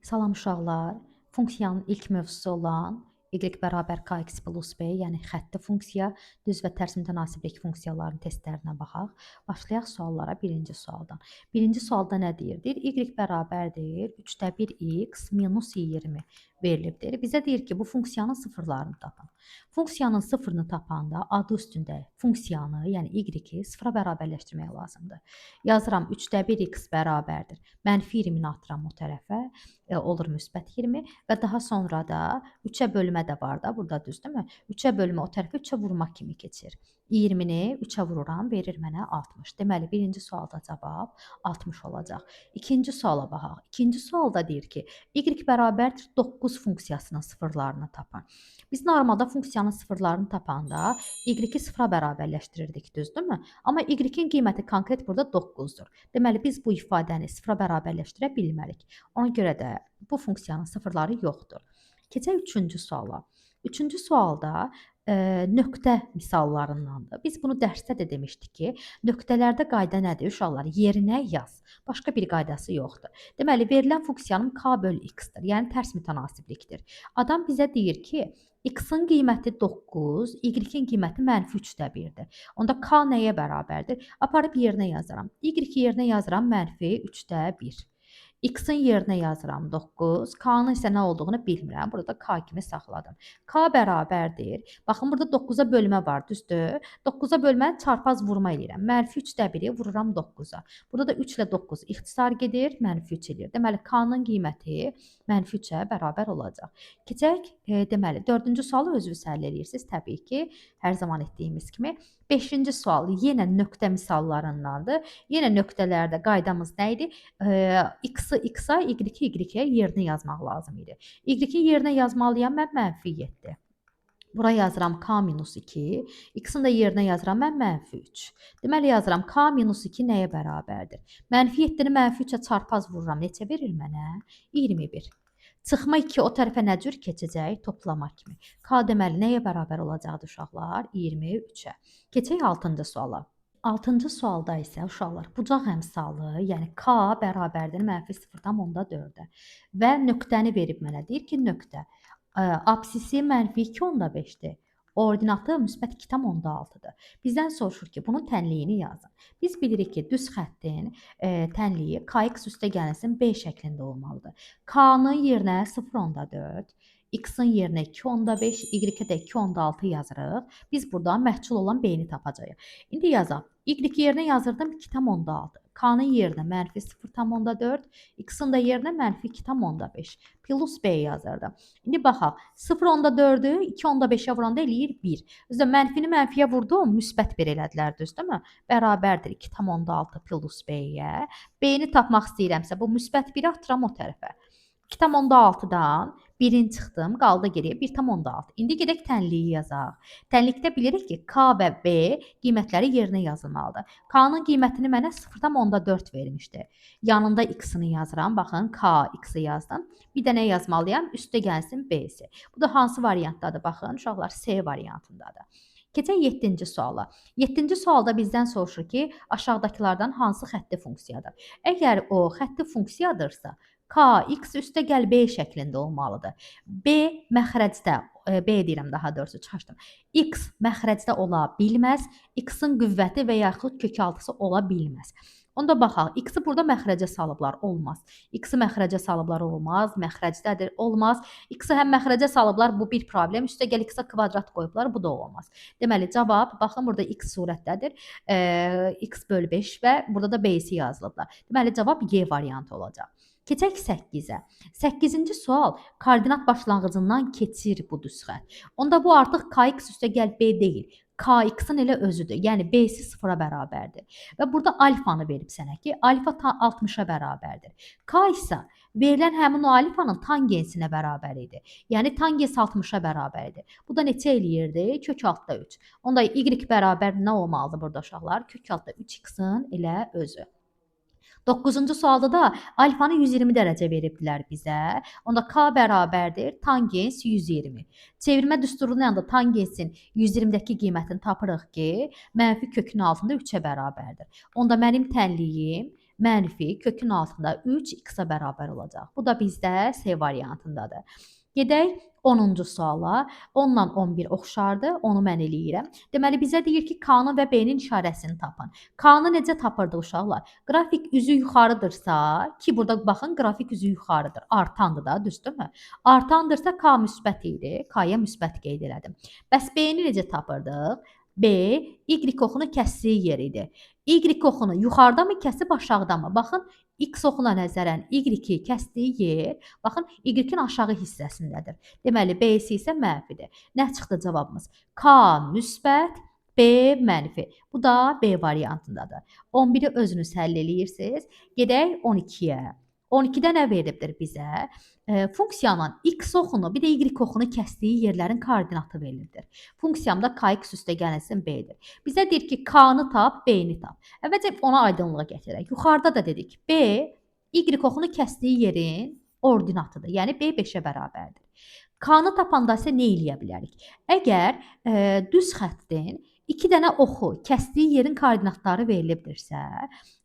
Salam uşaqlar. Funksiyanın ilk mövzusu olan y bərabər kx plus b, yəni xətti funksiya, düz və tərs mütənasiblik funksiyalarının testlərinə baxaq. Başlayaq suallara birinci sualdan. Birinci sualda nə deyir? Deyir y bərabərdir 3də 1 x minus 20 verilibdir. Bizə deyir ki, bu funksiyanın sıfırlarını tapın. Funksiyanın sıfırını tapanda adı üstündə funksiyanı, yəni y-i sıfıra bərabərləşdirmək lazımdır. Yazıram 3də 1 x bərabərdir. Mənfi 20-ni atıram o tərəfə. Olur müsbət 20 və daha sonra da 3-ə bölmə də var da, burada düzdürmü? 3-ə bölmə o tərəfə 3-ə vurmaq kimi keçir. 20-ni 3-ə vururam, verir mənə 60. Deməli, birinci sualda cavab 60 olacaq. İkinci suala baxaq. İkinci sualda deyir ki, y bərabərdir 9 funksiyasının sıfırlarını tapın. Biz normalda funksiyanın sıfırlarını tapanda y-i sıfıra bərabərləşdirirdik, düzdürmü? Amma y-in qiyməti konkret burada 9-dur. Deməli, biz bu ifadəni sıfıra bərabərləşdirə bilmərik. Ona görə də bu funksiyanın sıfırları yoxdur. Keçək üçüncü suala. Üçüncü sualda nöqtə misallarındandır. Biz bunu dərsdə də demişdik ki, nöqtələrdə qayda nədir uşaqlar? Yerinə yaz. Başqa bir qaydası yoxdur. Deməli, verilən funksiyanın k bölü x-dir, yəni tərs mütənasiblikdir. Adam bizə deyir ki, x-in qiyməti 9, y-in qiyməti mənfi 3də 1-dir. Onda k nəyə bərabərdir? Aparıb yerinə yazaram. Y yerinə yazaram mənfi 3də 1. X-in yerinə yazıram 9, K-nın isə nə olduğunu bilmirəm. Burada K kimi saxladım. K bərabərdir. Baxın, burada 9-a bölmə var, düzdür? 9-a bölməni çarpaz vurma eləyirəm. Mənfi 3də 1-i vururam 9-a. Burada da 3 ilə 9 ixtisar gedir, mənfi 3 eləyir. Deməli, K-nın qiyməti mənfi 3-ə bərabər olacaq. Keçək, deməli, 4-cü sualı özünüz həll edirsiniz. Təbii ki, hər zaman etdiyimiz kimi. 5-ci sual yenə nöqtə misallarındandır. Yenə nöqtələrdə qaydamız nə idi? X-ı x-a, y-i y-ə yerinə yazmaq lazım idi. Y-in yerinə yazmalıyam mən mənfi 7. Bura yazıram k minus 2, x-in də yerinə yazıram mən mənfi 3. Deməli, yazıram k minus 2 nəyə bərabərdir? Mənfi 7-ni mənfi 3-ə çarpaz vururam. Neçə verir mənə? 21. Çıxma 2 o tərəfə nə cür keçəcək? Toplama kimi. K deməli nəyə bərabər olacaqdı uşaqlar? 23-ə. Keçək 6-cı suala. 6-cı sualda isə uşaqlar bucaq əmsalı, yəni k bərabərdir mənfi 0,4-ə və nöqtəni verib mənə. Deyir ki, nöqtə apsisi mənfi 2,5-dir. Ordinatı müsbət 2,6-dır. Bizdən soruşur ki, bunun tənliyini yazın. Biz bilirik ki, düz xəttin tənliyi kx üstə gəlsin b şəklində olmalıdır. K-nın yerinə 0,4, x-in yerinə 2,5, y-ə də 2,6 yazırıq. Biz buradan məhsul olan b-ni tapacağıq. İndi yazaq. Y yerinə yazırdım 2,6. K-nın yerinə mənfi 0,4, x-in də yerinə mənfi 2,5. Plus b yazırdım. İndi baxaq. 0,4-ü 2,5-ə vuranda eləyir 1. Özdə mənfini mənfiyə vurdum, müsbət 1 elədilər, düzdürmü? Bərabərdir 2,6 plus b-yə. B-ni tapmaq istəyirəmsə, bu müsbət 1-i atıram o tərəfə. 2,6-dan 1-in çıxdım, qaldı geriyə 1,6. İndi gedək tənliyi yazaq. Tənlikdə bilirik ki, k və b qiymətləri yerinə yazılmalıdır. K-nın qiymətini mənə 0,4 vermişdi. Yanında x-ini yazıram. Baxın, k, x-i yazdım. Bir də nə yazmalıyam? Üstə gəlsin b-si. Bu da hansı variantdadır? Baxın, uşaqlar C variantındadır. Keçək 7-ci suala. 7-ci sualda bizdən soruşur ki, aşağıdakılardan hansı xətti funksiyadır? Əgər o xətti funksiyadırsa, k, x üstə gəl b şəklində olmalıdır. B məxrəcdə, b deyirəm daha doğrusu çıxışdım. X məxrəcdə ola bilməz, x-in qüvvəti və yaxud kökaltısı ola bilməz. Onda baxaq, x-i burada məxrəcə salıblar, olmaz. X-i məxrəcə salıblar, olmaz. Məxrəcdədir, olmaz. X-i həm məxrəcə salıblar, bu bir problem. Üstə gəl x-a kvadrat qoyublar, bu da olmaz. Deməli, cavab, baxın, burada x surətdədir. X bölü 5 və burada da b-si yazılıblar. Deməli, cavab Y variantı olacaq. Keçək 8-ə. 8-ci sual koordinat başlanğıcından keçir bu düz xətt. Onda bu artıq kx üstə gəl b deyil. Kx-in elə özüdür. Yəni b-si 0-a bərabərdir. Və burada alfanı verib sənə ki, alfa 60-a bərabərdir. K isə verilən həmin o alfanın tangensinə bərabər idi. Yəni tangens 60-a bərabər idi. Bu da neçə eləyirdi? Kök altda 3. Onda y bərabər nə olmalıdır burada uşaqlar? Kök altda 3x-in elə özü. 9-cu sualda da alfanı 120 dərəcə veribdilər bizə. Onda k bərabərdir tangens 120. Çevirmə düsturunun yanında tangensin 120-dəki qiymətini tapırıq ki, mənfi kökün altında 3-ə bərabərdir. Onda mənim tənliyim mənfi kökün altında 3 x-a bərabər olacaq. Bu da bizdə C variantındadır. Gedək 10-cu suala. 10 ilə 11 oxşardır. Onu mən eləyirəm. Deməli bizə deyir ki, K-nın və B-nin işarəsini tapın. K-nı necə tapırdıq uşaqlar? Qrafik üzü yuxarıdırsa, ki burada baxın qrafik üzü yuxarıdır. Artandır da, düzdürmü? Artandırsa K müsbət idi. K-ya müsbət qeyd elədim. Bəs B-ni necə tapırdıq? B, Y oxunu kəsdiyi yer idi. Y oxunu yuxarıda mı kəsib aşağıda mı? Baxın, X oxuna nəzərən Y-i kəsdiyi yer, baxın, Y-in aşağı hissəsindədir. Deməli, B-si isə mənfidir. Nə çıxdı cavabımız? K müsbət, B mənfi. Bu da B variantındadır. 11-i özünüz həll eləyirsiniz. Gedək 12-yə. 12-də nə verilibdir bizə? Funksiyanın x oxunu, bir də y oxunu kəsdiyi yerlərin koordinatı verilibdir. Funksiyamda kx üstəgəlsin b-dir. Bizə deyir ki, k-nı tap, b-ni tap. Əvvəlcə ona aydınlığa gətirək. Yuxarıda da dedik, b y oxunu kəsdiyi yerin ordinatıdır. Yəni b 5-ə bərabərdir. K-nı tapanda isə nə eləyə bilərik? Əgər düz xəttin 2 dənə oxu kəsdiyi yerin koordinatları verilibdirsə,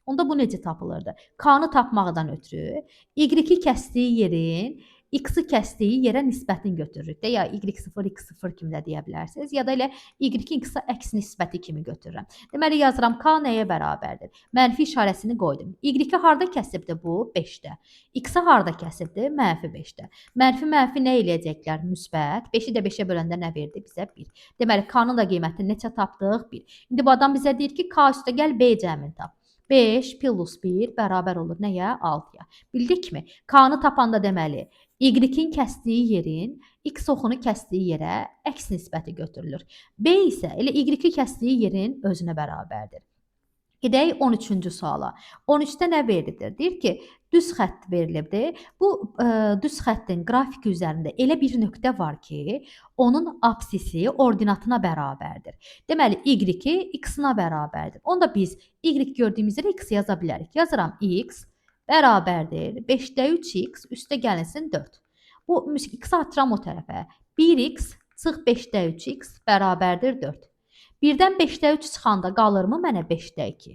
onda bu necə tapılırdı? K-nı tapmaqdan ötürü y-i kəsdiyi yerin x-i kəsdiyi yerə nisbətini götürürük də, ya y0, x0 kimi də deyə bilərsiniz, ya da elə y-in x-a əks nisbəti kimi götürürəm. Deməli, yazıram k nəyə bərabərdir? Mənfi işarəsini qoydum. Y-i harda kəsibdir bu? 5-də. X-i harda kəsibdir? Mənfi 5-də. Mənfi nə eləyəcəklər? Müsbət. 5-i də 5-ə böləndə nə verdi? Bizə 1. Deməli, k-nın da qiymətini neçə tapdıq? 1. İndi bu adam bizə deyir ki, k üstə gəl B cəmini tap. 5 plus 1 bərabər olur nəyə? 6-ya. Bildikmi? K-nı tapanda deməli, Y-in kəsdiyi yerin x oxunu kəsdiyi yerə əks nisbəti götürülür. B isə elə Y-i kəsdiyi yerin özünə bərabərdir. Gedək 13-cü suala. 13-də nə verilibdir? Deyir ki, düz xətt verilibdir. Bu düz xəttin qrafiki üzərində elə bir nöqtə var ki, onun apsisi ordinatına bərabərdir. Deməli, y-i x-ına bərabərdir. Onda biz y gördüyümüz yerə x yaza bilərik. Yazıram x bərabərdir 5-də 3x üstə gəlinsin 4. Bu x-i atıram o tərəfə. 1x çıx 5-də 3x bərabərdir 4. 1-dən 5-də 3 çıxanda qalırmı mənə 5-də 2?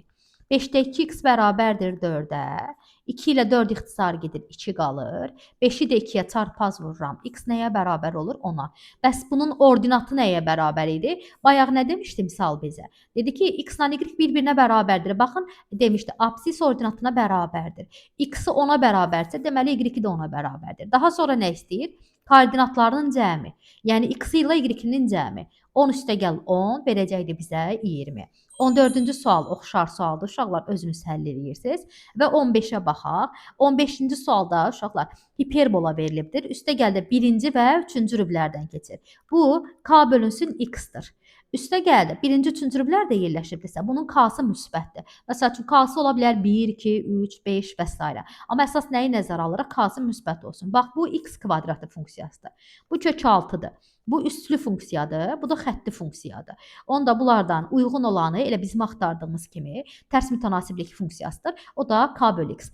5-də 2x bərabərdir 4-ə. 2 ilə 4 ixtisar gedir, 2 qalır. 5-i də 2-yə çarpaz vururam. X nəyə bərabər olur? 10-a. Bəs bunun ordinatı nəyə bərabər idi? Bayaq nə demişdi misal bizə? Dedi ki, x ilə y bir-birinə bərabərdir. Baxın, demişdi, absis ordinatına bərabərdir. X-i 10-a bərabərsə, deməli y-i də 10-a bərabərdir. Daha sonra nə istəyir? Koordinatlarının cəmi. Yəni, x ilə y-nin cəmi. 10 üstə gəl 10, verəcəkdir bizə 20. 14-cü sual oxşar sualdır. Uşaqlar özünüz həll edirsiniz. Və 15-ə baxaq. 15-ci sualda uşaqlar hiperbola verilibdir. Üstə gəldə 1-ci və 3-cü rüblərdən keçir. Bu, k bölünsün x-dır. Üstə gəldi. 1-ci, 3-cü rüblər də yerləşibdirsə, bunun k-sı müsbətdir. Məsəl üçün, k-sı ola bilər 1, 2, 3, 5 və s. Amma əsas nəyi nəzərə alırıq? K-sı müsbət olsun. Bax, bu x kvadratı funksiyasıdır. Bu kök 6-dır. Bu üstlü funksiyadır, bu da xətti funksiyadır. Onda bunlardan uyğun olanı elə bizim axtardığımız kimi tərs mütənasiblik funksiyasıdır. O da k bölü x.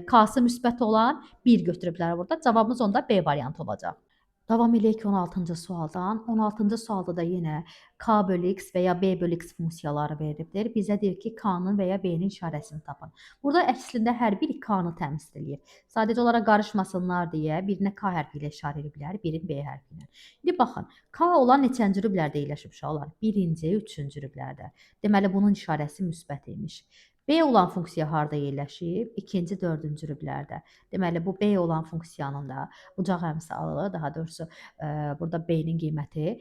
K-sı müsbət olan 1 götürüblər burada. Cavabımız onda B variantı olacaq. Davam edək 16-cı sualdan. 16-cı sualda da yenə k bölü x və ya b bölü x funksiyaları verilibdir. Bizə deyir ki, k-nın və ya b-nin işarəsini tapın. Burada əslində hər biri k-nı təmsil edir. Sadəcə olaraq qarışmasınlar deyə birinə k hərfi ilə işarə edirlər, birini b hərfi ilə. İndi baxın, k olan neçənci rüblərdə yerləşib uşaqlar? 1-ci, 3-cü rüblərdə. Deməli, bunun işarəsi müsbət imiş. B olan funksiya harda yerləşib? 2-ci, 4-cü rüblərdə. Deməli, bu B olan funksiyanın da bucaq əmsalı, daha doğrusu burada B-nin qiyməti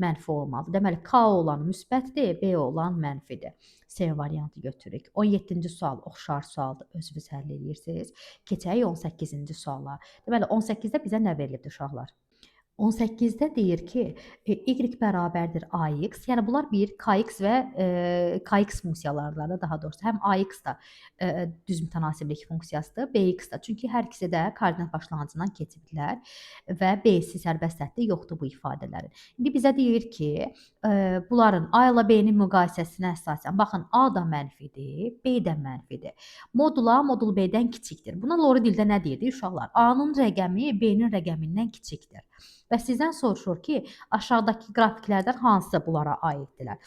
mənfi olmalıdır. Deməli, K olan müsbətdir, B olan mənfidir. C variantı götürürük. 17-ci sual oxşar sualdır. Özünüz həll edirsiniz. Keçək 18-ci suala. Deməli, 18-də bizə nə verilibdir uşaqlar? 18-də deyir ki, y bərabərdir ax, yəni bunlar bir kx və kx funksiyalarıdır daha doğrusu. Həm ax da düz mütənasiblik funksiyasıdır, bx da. Çünki hər ikisi də koordinat başlanğıcından keçibdilər və b-si sərbəst səthi yoxdur bu ifadələrin. İndi bizə deyir ki, bunların a ilə b-nin müqayisəsinə əsasən, baxın, a da mənfidir, b də mənfidir. Modul a modul b-dən kiçikdir. Buna lori dildə nə deyirdik uşaqlar? A-nın rəqəmi b-nin rəqəmindən kiçikdir. Və sizdən soruşur ki, aşağıdakı qrafiklərdən hansısı bunlara aiddirlər?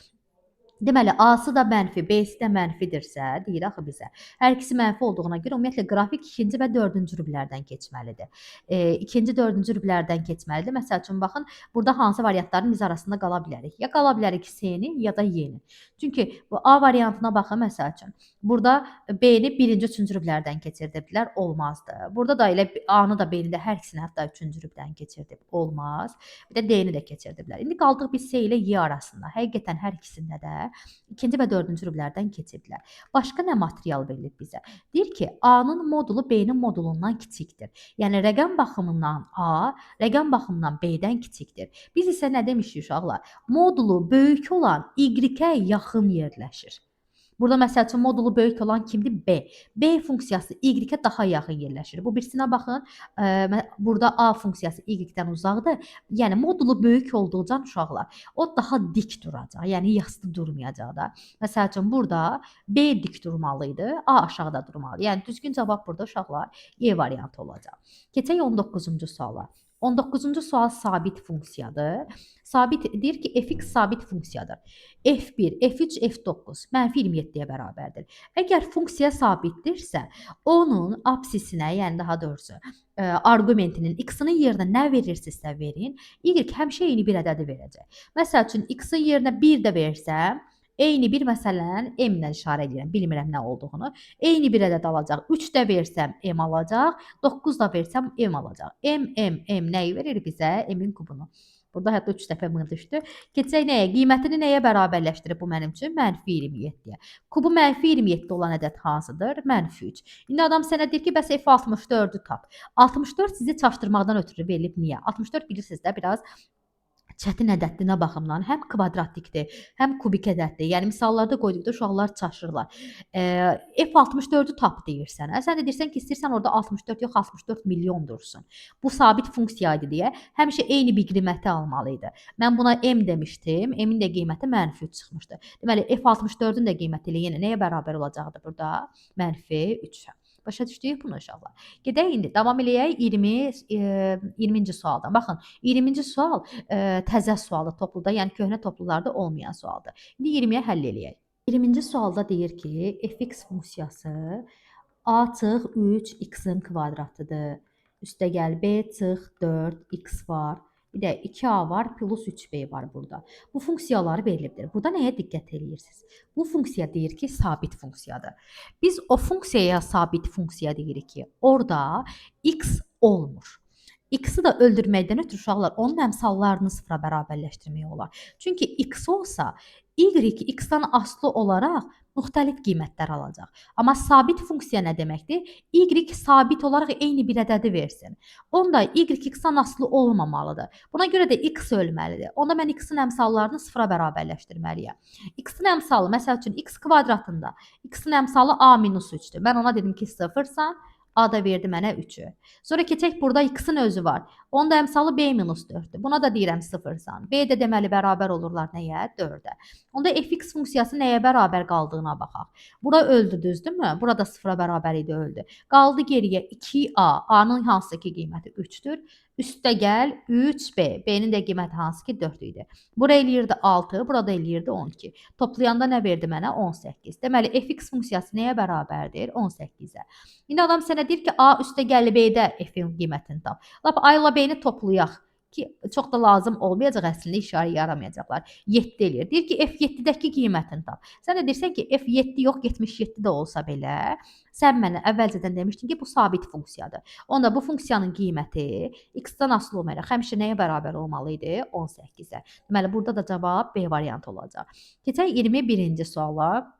Deməli, A-sı da mənfi, B-si də mənfidirsə, deyir axı bizə. Hər ikisi mənfi olduğuna görə ümumiyyətlə qrafik 2-ci və 4-cü rüblərdən keçməlidir. 2-ci, 4-cü rüblərdən keçməlidir. Məsəl üçün, baxın, burada hansı variantların biz arasında qala bilərik? Ya qala bilərik C-ni, ya da Y-ni. Çünki bu A variantına baxın, məsəl üçün. Burada B-ni 1-ci, 3-cü rüblərdən keçirdiblər, olmazdı. Burada da elə A-nı da, B-ni də hər ikisini hətta 3-cü rübdən keçirdib, olmaz. Bir də D-ni də keçirdiblər. İndi qaldıq biz C ilə Y arasında. Həqiqətən hər ikisində də 2-ci və 4-cü rüblərdən keçiblər. Başqa nə material verilib bizə? Deyir ki, A-nın modulu B-nin modulundan kiçikdir. Yəni rəqəm baxımından A, rəqəm baxımından B-dən kiçikdir. Biz isə nə demişik uşaqlar? Modulu böyük olan Y-ə yaxın yerləşir. Burada məsəl üçün modulu böyük olan kimdir? B. B funksiyası Y-ə daha yaxın yerləşir. Bu birisinə baxın. Burada A funksiyası Y-dən uzaqdır. Yəni modulu böyük olduqca uşaqlar, o daha dik duracaq. Yəni yastı durmayacaq da. Məsəl üçün burada B dik durmalı idi, A aşağıda durmalı. Yəni düzgün cavab burada uşaqlar E variantı olacaq. Keçək 19-cu suala. 19-cu sual sabit funksiyadır. Sabit deyir ki, f(x) sabit funksiyadır. f1, f3, f9 -27-yə bərabərdir. Əgər funksiya sabitdirsə, onun absisinə, yəni daha doğrusu arqumentinin x-inin yerinə nə verirsinizsə verin, y həmişə eyni bir ədədi verəcək. Məsəl üçün x-in yerinə 1 də versəm, eyni bir, məsələn, m-lə işarə edirəm, bilmirəm nə olduğunu. Eyni bir ədəd alacaq. 3 də versəm m alacaq, 9 da versəm m alacaq. M nəyi verir bizə? M-in kubunu. Burada hətta 3 dəfə m düşdü. Keçək nəyə? Qiymətini nəyə bərabərləşdirib bu mənim üçün? -27-yə. Kubu -27 olan ədəd hansıdır? -3. İndi adam sənə deyir ki, bəs F64-ü tap. 64 sizi çaşdırmaqdan ötürü verilib. Niyə? 64 bilirsiniz də biraz çətin ədəddir nə baxımdan? Həm kvadratlikdir, həm kubik ədəddir. Yəni misallarda qoyduqda uşaqlar çaşırlar. F64-ü tap deyirsən. Sən də deyirsən ki, istəyirsən orada 64 yox, 64 milyon dursun. Bu sabit funksiya idi deyə həmişə eyni bir qiyməti almalı idi. Mən buna m demişdim. M-in də qiyməti -3 çıxmışdı. Deməli F64-ün də qiyməti ilə yenə nəyə bərabər olacaqdı burada? -3-ə. Başa düşdük bunu uşaqlar. Gedək indi davam eləyək 20-ci sualdan. Baxın, 20-ci sual təzə sualı topluda, yəni köhnə toplularda olmayan sualdır. İndi 20-yə həll eləyək. 20-ci sualda deyir ki, f(x) funksiyası a çıx 3 x-in kvadratıdır. Üstəgəl b çıx 4 x var. Bir də 2a var, plus 3b var burada. Bu funksiyaları verilibdir. Burada nəyə diqqət edirsiniz? Bu funksiya deyir ki, sabit funksiyadır. Biz o funksiyaya sabit funksiya deyirik ki, orada x olmur. X-i də öldürməkdən ötürü uşaqlar onun əmsallarını sıfıra bərabərləşdirmək olar. Çünki x olsa, y x-dan asılı olaraq müxtəlif qiymətlər alacaq. Amma sabit funksiya nə deməkdir? Y sabit olaraq eyni bir ədədi versin. Onda y x-dan asılı olmamalıdır. Buna görə də x ölməlidir. Onda mən x-in əmsallarını sıfıra bərabərləşdirməliyəm. X-in əmsalı, məsəl üçün x kvadratında, x-in əmsalı a-3-dür. Mən ona dedim ki, sıfırsan, A da verdi mənə 3-ü. Sonra keçək burada x-in özü var. Onun da əmsalı b-4-dür. Buna da deyirəm sıfırsan. B də deməli bərabər olurlar nəyə? 4-ə. Onda f(x) funksiyası nəyə bərabər qaldığına baxaq. Bura öldü, düzdürmü? Burada sıfıra bərabər idi, öldü. Qaldı geriyə 2a. A-nın hansı ki qiyməti 3-dür. Üstə gəl 3b. B-nin də qiyməti hansı ki 4 idi. Bura eləyirdi 6, burada eləyirdi 12. Toplayanda nə verdi mənə? 18. Deməli f(x) funksiyası nəyə bərabərdir? 18-ə. İndi adam sənə deyir ki, a üstə gəl b-də f-in qiymətini tap. Lap a ilə b-ni toplayaq ki, çox da lazım olmayacaq, əslində işarə yaramayacaqlar. 7 eləyir. Deyir ki, f7-dəki qiymətini tap. Sən də deyirsən ki, f7 yox, 77 də olsa belə, sən mənə əvvəlcədən demişdin ki, bu sabit funksiyadır. Onda bu funksiyanın qiyməti x-dan asılı olmayaraq həmişə nəyə bərabər olmalı idi? 18-ə. Deməli, burada da cavab B variantı olacaq. Keçək 21-ci suala.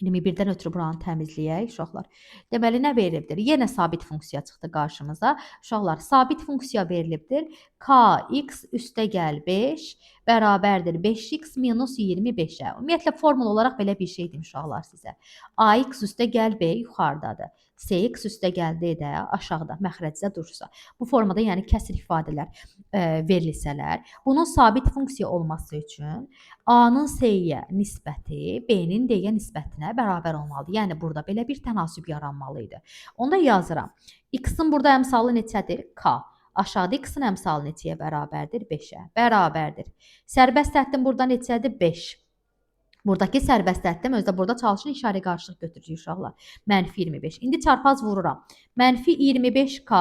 21-dən ötürü buranı təmizləyək uşaqlar. Deməli, nə verilibdir? Yenə sabit funksiya çıxdı qarşımıza. Uşaqlar, sabit funksiya verilibdir. Kx üstə gəl 5 bərabərdir 5x minus 25-ə. Ümumiyyətlə, formul olaraq belə bir şey deyim uşaqlar sizə. Ax üstə gəl b yuxarıdadır. Cx üstə gəl d də aşağıda, məxrəcdə dursa. Bu formada, yəni kəsr ifadələr verilsələr, bunun sabit funksiya olması üçün A-nın C-yə nisbəti B-nin D-yə nisbətinə bərabər olmalıdır. Yəni, burada belə bir tənasüb yaranmalı idi. Onda yazıram. X-in burada əmsalı neçədir? K. Aşağıda x-in əmsalı neçəyə bərabərdir? 5-ə. Bərabərdir. Sərbəst həddin burada neçədir? 5. Buradakı sərbəst həddim özdə burada çalışın işarə qarşılıq götürəcək uşaqlar. -25. İndi çarpaz vururam. -25k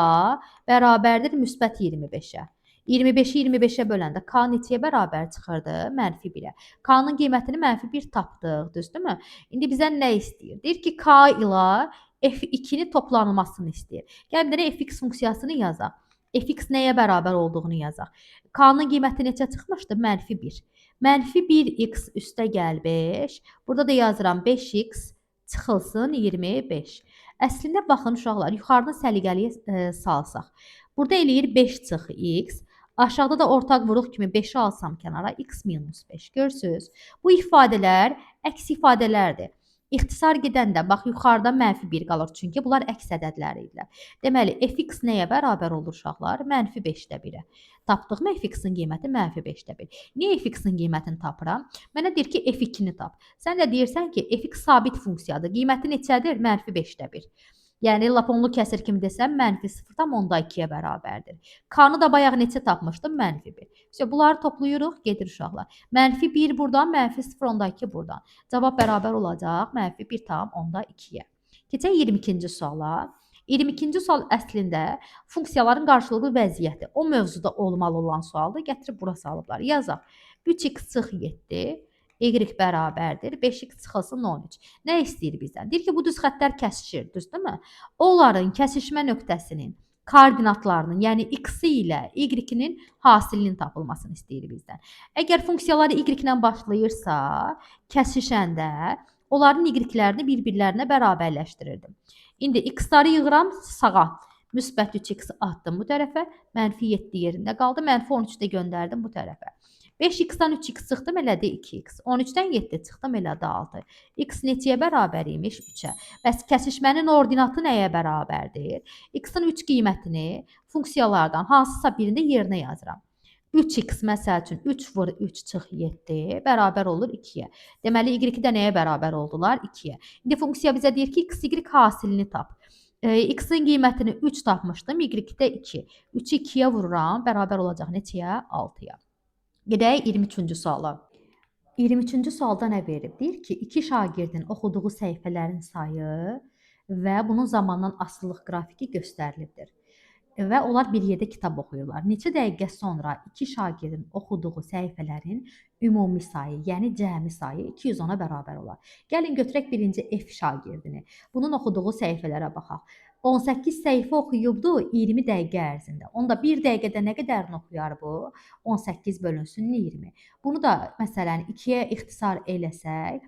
bərabərdir müsbət 25-ə. 25-i 25-ə böləndə k neçəyə bərabər çıxırdı? -1-ə. K-nın qiymətini -1 tapdıq, düzdürmü? İndi bizə nə istəyir? Deyir ki, k ilə f2-ni toplanmasını istəyir. Gəlin də fx funksiyasını yazaq. Fx nəyə bərabər olduğunu yazaq. K-nın qiyməti neçə çıxmışdı? -1. -1x üstə gəl 5. Burada da yazıram 5x çıxılsın 25. Əslində baxın uşaqlar, yuxarıdan səliqəliyə salsaq. Burada eləyir 5 çıx x. Aşağıda da ortaq vuruq kimi 5-i alsam kənara x minus 5. Görürsüz? Bu ifadələr əks ifadələrdir. İxtisar gedəndə bax yuxarıda -1 qalır çünki bunlar əks ədədlər idilər. Deməli fx nəyə bərabər olur uşaqlar? -5-də 1-ə. Tapdıq fx-in qiyməti -5-də 1. Niyə fx-in qiymətini tapıram? Mənə deyir ki f2-ni tap. Sən də deyirsən ki fx sabit funksiyadır. Qiyməti neçədir? -5-də 1. Yəni lap onlu kəsir kimi desəm -0,2-yə bərabərdir. K-nı da bayaq neçə tapmışdım? -1. İşte bunları toplayırıq, gedir uşaqlar. -1 buradan, -0,2 buradan. Cavab bərabər olacaq -1,2-yə. Keçək 22-ci suala. 22-ci sual əslində funksiyaların qarşılıqlı vəziyyəti. O mövzuda olmalı olan sualdır. Gətirib bura salıblar. Yazaq. 3x çıx 7 y bərabərdir 5x çıxılsın 13. Nə istəyir bizdən? Deyir ki, bu düz xəttlər kəsişir, düzdürmü? Onların kəsişmə nöqtəsinin koordinatlarının, yəni x-i ilə y-nin hasilinin tapılmasını istəyir bizdən. Əgər funksiyaları y ilə başlayırsa, kəsişəndə onların y-lərini bir-birlərinə bərabərləşdirirdim. İndi x-ları yığıram sağa. Müsbət 3x atdım bu tərəfə, -7 yerində qaldı, -13 də göndərdim bu tərəfə. 5x-dan 3x çıxdım, elədi 2x. 13-dən 7 çıxdım, elədi 6. X neçəyə bərabər imiş? 3-ə. Bəs kəsişmənin ordinatı nəyə bərabərdir? X-in 3 qiymətini funksiyalardan hansısa birində yerinə yazıram. 3x məsəl üçün 3 vur 3 çıx 7 bərabər olur 2-yə. Deməli, y-i də nəyə bərabər oldular? 2-yə. İndi funksiya bizə deyir ki, x, y hasilini tap. X-in qiymətini 3 tapmışdım, y-də 2. 3-ü 2-yə vururam, bərabər olacaq neçəyə? 6-ya. Gedək 23-cü suala. 23-cü sualda nə verib? Deyir ki, 2 şagirdin oxuduğu səhifələrin sayı və bunun zamandan asılılıq qrafiki göstərilibdir. Və onlar bir yerdə kitab oxuyurlar. Neçə dəqiqə sonra 2 şagirdin oxuduğu səhifələrin ümumi sayı, yəni cəmi sayı 210-a bərabər olar. Gəlin götürək birinci F şagirdini. Bunun oxuduğu səhifələrə baxaq. 18 səhifə oxuyubdu 20 dəqiqə ərzində. Onda 1 dəqiqədə nə qədərini oxuyar bu? 18 bölünsün 20. Bunu da məsələn 2-yə ixtisar eləsək,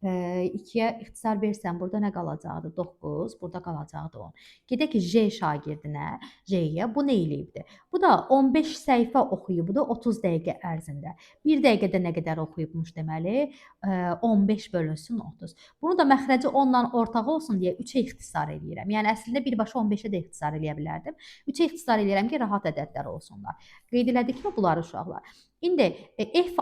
2-yə ixtisar versəm burada nə qalacaqdı? 9, burada qalacaqdı 10. Gedək ki, J şagirdinə, J-yə bu nə eləyibdi? Bu da 15 səhifə oxuyubdu 30 dəqiqə ərzində. 1 dəqiqədə nə qədər oxuyubmuş deməli? 15 bölünsün 30. Bunu da məxrəci 10-la ortağı olsun deyə 3-ə ixtisar eləyirəm. Yəni əslində birbaşa 15-ə də ixtisar eləyə bilərdim. 3-ə ixtisar eləyirəm ki, rahat ədədlər olsunlar. Qeyd elədikmi bunları uşaqlar? İndi F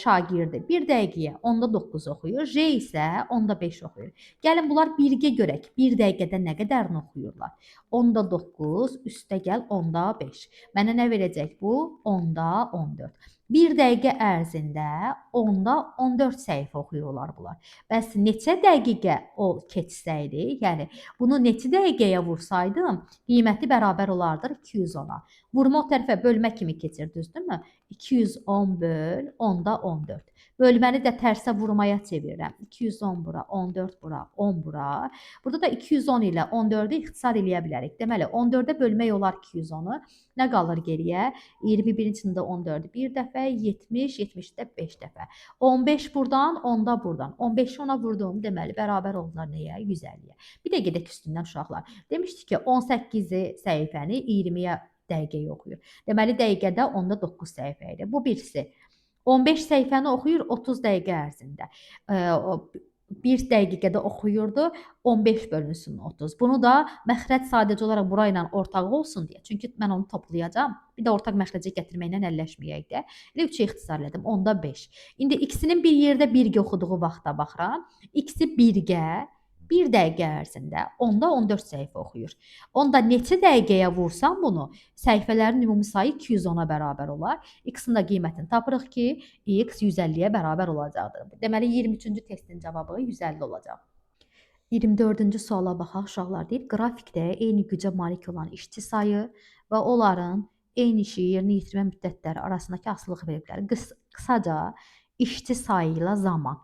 şagirdi 1 dəqiqəyə 10-da 9 oxuyur, J isə 10-da 5 oxuyur. Gəlin bunlar birgə görək. 1 dəqiqədə nə qədərini oxuyurlar? 10-da 9, üstə gəl 10-da 5. Mənə nə verəcək bu? 10-da 14. 1 dəqiqə ərzində 10-da 14 səhifə oxuyurlar bunlar. Bəs neçə dəqiqə o keçsəydi, yəni bunu neçə dəqiqəyə vursaydım, qiyməti bərabər olardı 210-a. Vurma o tərəfə bölmə kimi keçir, düzdürmü? 210 böl 10-da 14. Bölməni də tərsə vurmaya çevirirəm. 210 bura, 14 bura, 10 bura. Burada da 210 ilə 14-ü ixtisar eləyə bilərik. Deməli, 14-ə bölmək olar 210-u. Nə qalır geriyə? 21-in içində 14-ü bir dəfə, 70, 70-də 5 dəfə. 15 buradan, 10-da buradan. 15-i ona vurdum, deməli, bərabər oldular nəyə? 150-yə. Bir də gedək üstündən uşaqlar. Demişdik ki, 18-i səhifəni 20-yə dəqiqəyə oxuyur. Deməli, dəqiqədə 10-da 9 səhifə idi. Bu birisi. 15 səhifəni oxuyur 30 dəqiqə ərzində. 1 dəqiqədə oxuyurdu 15 bölünsün 30. Bunu da məxrəc sadəcə olaraq bura ilə ortağı olsun deyə. Çünki mən onu toplayacağam. Bir də ortaq məxrəcə gətirməklə əlləşməyək də. Elə 3-ə ixtisar elədim. 10-da 5. İndi x-inin bir yerdə birgə oxuduğu vaxta baxıram. X-i birgə 1 dəqiqə ərzində onda 14 səhifə oxuyur. Onda neçə dəqiqəyə vursan bunu, səhifələrin ümumi sayı 210-a bərabər olar. X-in də qiymətini tapırıq ki, X 150-yə bərabər olacaqdır. Deməli 23-cü testin cavabı 150 olacaq. 24-cü suala baxaq uşaqlar. Deyir, qrafikdə eyni gücə malik olan işçi sayı və onların eyni işi yerinə yetirmə müddətləri arasındakı asılılıq veriblər. Qısaca işçi sayı ilə zaman.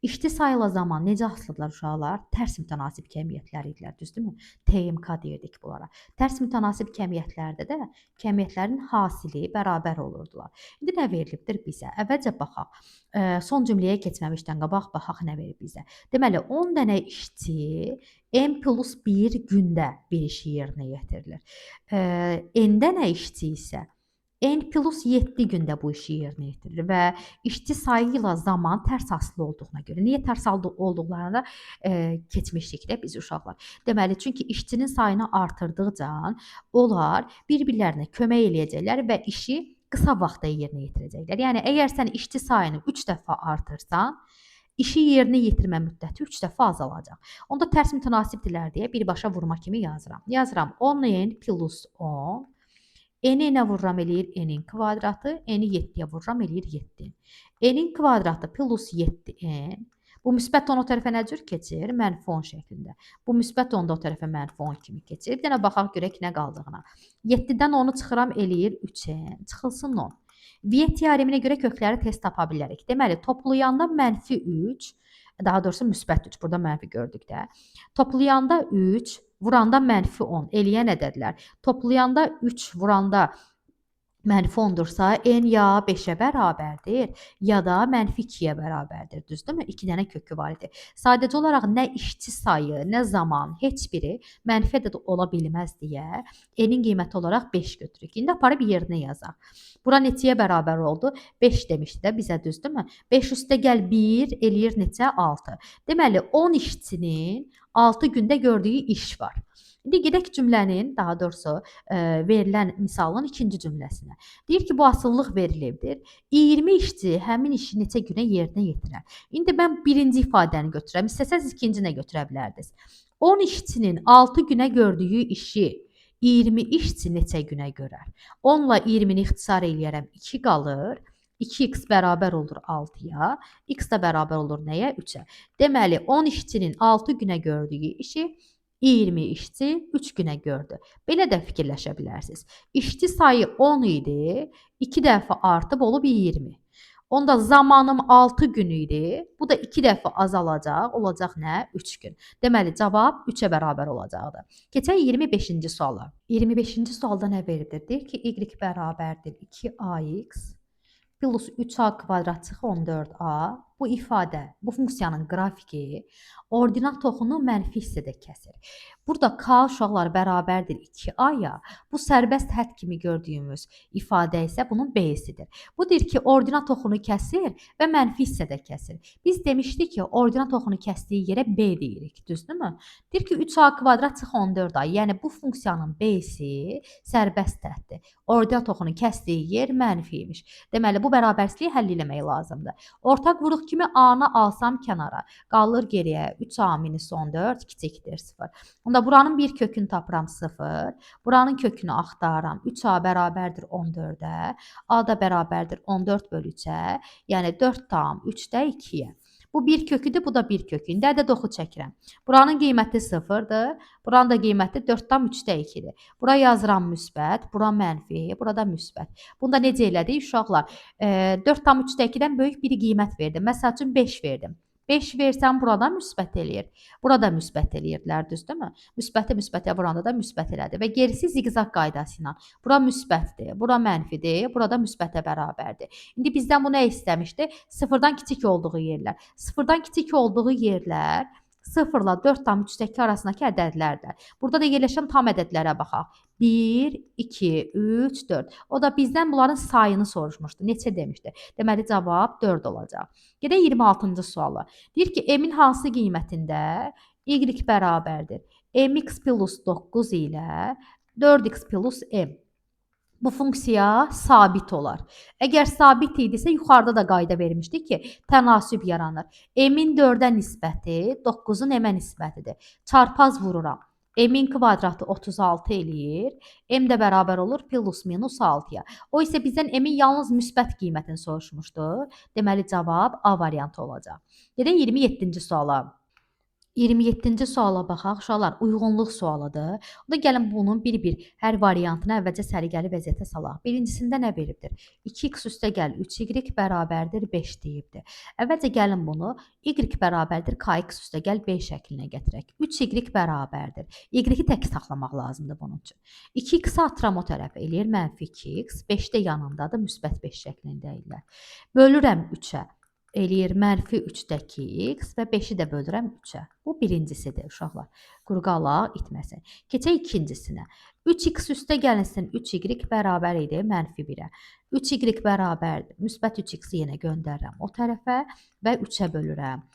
İşçi sayı ilə zaman necə asılıdırlar uşaqlar? Tərs mütənasib kəmiyyətlər idilər, düzdürmü? TMK deyirdik bunlara. Tərs mütənasib kəmiyyətlərdə də kəmiyyətlərin hasili bərabər olurdular. İndi nə verilibdir bizə? Əvvəlcə baxaq. Son cümləyə keçməmişdən qabaq baxaq nə verib bizə. Deməli 10 dənə işçi n+1 gündə bir işi yerinə yetirilir. N dənə işçi isə n+7 gündə bu işi yerinə yetirilir və işçi sayı ilə zaman tərs asılı olduğuna görə. Niyə tərs olduqlarına keçmişdik də biz uşaqlar. Deməli, çünki işçinin sayını artırdıqca onlar bir-birlərinə kömək eləyəcəklər və işi qısa vaxtda yerinə yetirəcəklər. Yəni, əgər sən işçi sayını 3 dəfə artırsan, işi yerinə yetirmə müddəti 3 dəfə azalacaq. Onda tərs mütənasibdirlər deyə birbaşa vurma kimi yazıram. Yazıram 10n + 10. N-i nə vururam eləyir? N-in kvadratı. N-i 7-yə vururam eləyir 7. N-in kvadratı plus 7n. Bu müsbət 10 o tərəfə nə cür keçir? -10 şəklində. Bu müsbət 10 da o tərəfə -10 kimi keçir. Bir dənə baxaq görək nə qaldığına. 7-dən 10-u çıxıram eləyir 3n. Çıxılsın 10. Viye teoreminə görə kökləri tez tapa bilərik. Deməli, toplayanda -3, daha doğrusu müsbət 3, burada mənfi gördük də. Toplayanda 3, vuranda -10. Eləyən ədədlər. Toplayanda 3, vuranda -10-dursa, n ya 5-ə bərabərdir, ya da -2-yə bərabərdir. Düzdürmü? 2 dənə kökü var idi. Sadəcə olaraq nə işçi sayı, nə zaman, heç biri mənfi ədəd ola bilməz deyə n-in qiyməti olaraq 5 götürürük. İndi aparıb yerinə yazaq. Bura neçəyə bərabər oldu? 5 demişdi də bizə, düzdürmü? 5 üstə gəl 1 eləyir neçə? 6. Deməli, 10 işçinin 6 gündə gördüyü iş var. İndi gedək cümlənin, daha doğrusu verilən misalın ikinci cümləsinə. Deyir ki, bu asıllıq verilibdir. 20 işçi həmin işi neçə günə yerinə yetirər? İndi mən birinci ifadəni götürürəm. İstəsəz ikincinə götürə bilərdiniz. 10 işçinin 6 günə gördüyü işi 20 işçi neçə günə görər? 10 ilə 20-ni ixtisar eləyərəm, 2 qalır. 2x bərabər olur 6-ya, x də bərabər olur nəyə? 3-ə. Deməli, 10 işçinin 6 günə gördüyü işi 20 işçi 3 günə gördü. Belə də fikirləşə bilərsiniz. İşçi sayı 10 idi, 2 dəfə artıb olub 20. Onda zamanım 6 gün idi, bu da 2 dəfə azalacaq, olacaq nə? 3 gün. Deməli, cavab 3-ə bərabər olacaqdır. Keçək 25-ci suala. 25-ci sualda nə verilibdir? Deyir ki, y bərabərdir 2ax plus 3a kvadrat çıxı 14a. Bu ifadə, bu funksiyanın qrafiki ordinat toxunu mənfi hissədə kəsir. Burada k uşaqlar bərabərdir 2a-ya. Bu sərbəst hədd kimi gördüyümüz ifadə isə bunun b-sidir. Bu deyir ki, ordinat toxunu kəsir və mənfi hissədə kəsir. Biz demişdik ki, ordinat toxunu kəsdiyi yerə b deyirik, düzdürmü? Deyir ki, 3a kvadrat çıxı 14a. Yəni bu funksiyanın b-si sərbəst həddir. Ordinat toxunu kəsdiyi yer mənfiymiş. Deməli, bu bərabərsizliyi həll etmək lazımdır. Ortaq vuruq kimi a-nı alsam kənara. Qalır geriyə 3a - 14 kiçikdir 0. Onda buranın bir kökünü tapıram 0. Buranın kökünü axtarıram. 3a bərabərdir 14-ə. A da bərabərdir 14 bölü 3-ə. Yəni 4/3-də 2-yə. Bu bir köküdür, bu da bir kökü. İndi ədəd oxu çəkirəm. Buranın qiyməti 0-dır. Buranın da qiyməti 4/3-də 2-dir. Bura yazıram müsbət, bura mənfi, burada müsbət. Bunda necə elədik uşaqlar? 4/3-də 2-dən böyük bir qiymət verdim. Məsəl üçün 5 verdim. 5 versəm burada müsbət eləyir. Burada müsbət eləyirdilər, düzdürmü? Müsbəti müsbətə vuranda da müsbət elədi və gerisi ziqzaq qaydası ilə. Bura müsbətdir, bura mənfidir, burada müsbətə bərabərdir. İndi bizdən bu nə istəmişdi? 0-dan kiçik olduğu yerlər. 0-dan kiçik olduğu yerlər 0 ilə 4/3-dəki arasındakı ədədlərdir. Burada da yerləşən tam ədədlərə baxaq. 1, 2, 3, 4. O da bizdən bunların sayını soruşmuşdu. Neçə demişdi? Deməli, cavab 4 olacaq. Gedək 26-cı suala. Deyir ki, m-in hansı qiymətində y bərabərdir? mx plus 9 ilə 4x plus m. Bu funksiya sabit olar. Əgər sabit idisə, yuxarıda da qayda vermişdik ki, tənasüb yaranır. M-in 4-ə nisbəti 9-un M-ə nisbətidir. Çarpaz vururam. M-in kvadratı 36 eləyir. M də bərabər olur plus minus 6-ya. O isə bizdən M-in yalnız müsbət qiymətini soruşmuşdu. Deməli, cavab A variantı olacaq. Gedək 27-ci suala. 27-ci suala baxaq. Uşaqlar, uyğunluq sualıdır. O da gəlin bunun bir-bir hər variantını əvvəlcə səliqəli vəziyyətə salaq. Birincisində nə veribdir? 2x üstəgəl 3y bərabərdir 5 deyibdir. Əvvəlcə gəlin bunu y bərabərdir kx üstəgəl b şəklinə gətirək. 3y bərabərdir. Y-i tək saxlamaq lazımdır bunun üçün. 2x-i atıram o tərəfə eləyir -2x. 5 də yanındadır, müsbət 5 şəklində eləyir. Bölürəm 3-ə. Eləyir -3-dəki x və 5-i də bölürəm 3-ə. Bu birincisidir uşaqlar. Qurqalaq itməsin. Keçək ikincisinə. 3x üstə gəlinsin 3y bərabər idi -1-ə. 3y bərabərdir. Müsbət 3x-i yenə göndərirəm o tərəfə və 3-ə bölürəm.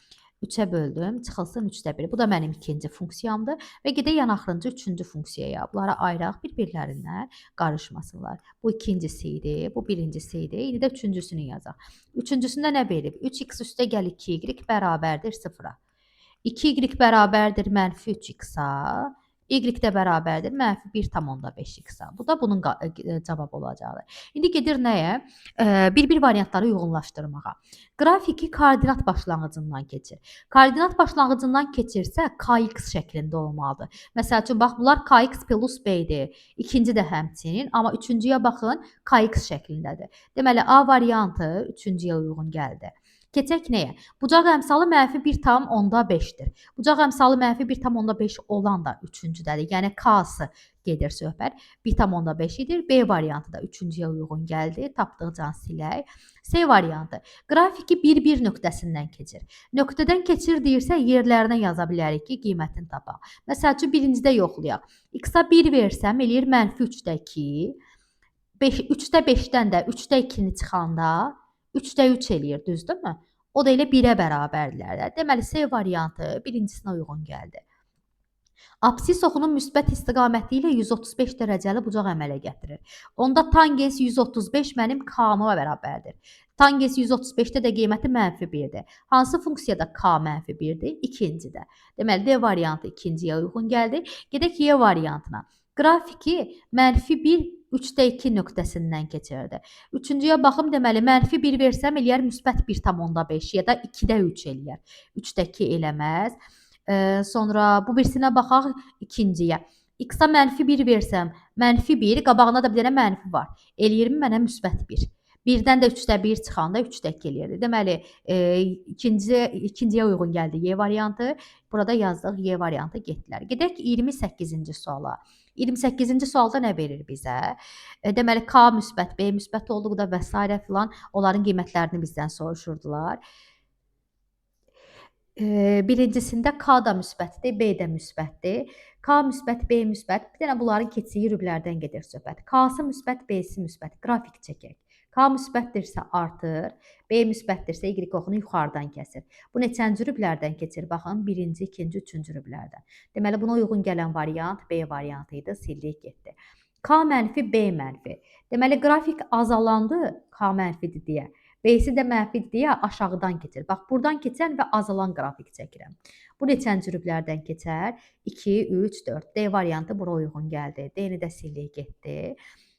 3-ə böldüm, çıxılsın 3-də 1. Bu da mənim ikinci funksiyamdır və gedək ən axırıncı üçüncü funksiyaya. Bunları ayıraq bir-birlərindən qarışmasınlar. Bu ikincisi idi, bu birincisi idi. İndi də üçüncüsünü yazaq. Üçüncüsündə nə verib? 3x üstə gəl 2y bərabərdir 0-a. 2y bərabərdir -3x-a. Y də bərabərdir -1,5x-a. Bu da bunun cavabı olacaqdır. İndi gedir nəyə? Bir-bir variantları uyğunlaşdırmağa. Qrafiki koordinat başlanğıcından keçir. Koordinat başlanğıcından keçirsə kx şəklində olmalıdır. Məsəl üçün, bax, bunlar kx plus b-dir. İkinci də həmçinin, amma üçüncüyə baxın, kx şəklindədir. Deməli, A variantı üçüncüyə uyğun gəldi. Keçək nəyə? Bucaq əmsalı -1,5-dir. Bucaq əmsalı -1,5 olan da üçüncüdədir. Yəni, K-sı gedir söhbət. 1,5 idir. B variantı da üçüncüyə uyğun gəldi. Tapdıqcan silək. C variantı. Qrafiki 1-1 nöqtəsindən keçir. Nöqtədən keçir deyirsə, yerlərinə yaza bilərik ki, qiymətini tapaq. Məsəl üçün, birincidə yoxlayaq. X-a 1 versəm, eləyir -3-dəki. 3-də 5-dən də 3-də 2-ni çıxanda 3-də 3 eləyir, düzdürmü? O da elə 1-ə bərabərdirlər. Deməli, C variantı birincisinə uyğun gəldi. Absis oxunun müsbət istiqaməti ilə 135 dərəcəli bucaq əmələ gətirir. Onda tangens 135 mənim K-ma bərabərdir. Tangens 135-də də qiyməti -1-dir. Hansı funksiyada K -1-dir? İkincidə. Deməli, D variantı ikinciyə uyğun gəldi. Gedək Y variantına. Qrafiki -1 3-də 2 nöqtəsindən keçirdi. Üçüncüyə baxım, deməli, -1 versəm eləyər müsbət 1,5 ya da 2-də 3 eləyər. 3-də 2 eləməz. Sonra bu birisinə baxaq ikinciyə. X-a -1 versəm, -1, qabağına da bir dənə mənfi var. Eləyirmi mənə müsbət 1. 1-dən də 3-də 1 çıxanda 3-də 2 eləyirdi. Deməli, ikinciyə uyğun gəldi Y variantı. Burada yazdıq Y variantı getdilər. Gedək 28-ci suala. 28-ci sualda nə verir bizə? Deməli, K müsbət, B müsbət olduğu da və s. filan onların qiymətlərini bizdən soruşurdular. Birincisində K da müsbətdir, B də müsbətdir. K müsbət, B müsbət. Bir dənə bunların keçdiyi rüblərdən gedir söhbət. K-sı müsbət, B-si müsbət. Qrafik çəkək. K müsbətdirsə artır, B müsbətdirsə Y oxunu yuxarıdan kəsir. Bu neçənci rüblərdən keçir? Baxın, birinci, ikinci, üçüncü rüblərdən. Deməli, buna uyğun gələn variant B variantı idi, sildik getdi. K mənfi, B mənfi. Deməli, qrafik azalandı, K mənfidir deyə. B-si də mənfidir deyə aşağıdan keçir. Bax, buradan keçən və azalan qrafik çəkirəm. Bu neçənci rüblərdən keçər? 2, 3, 4. D variantı bura uyğun gəldi. D-ni də sildik getdi.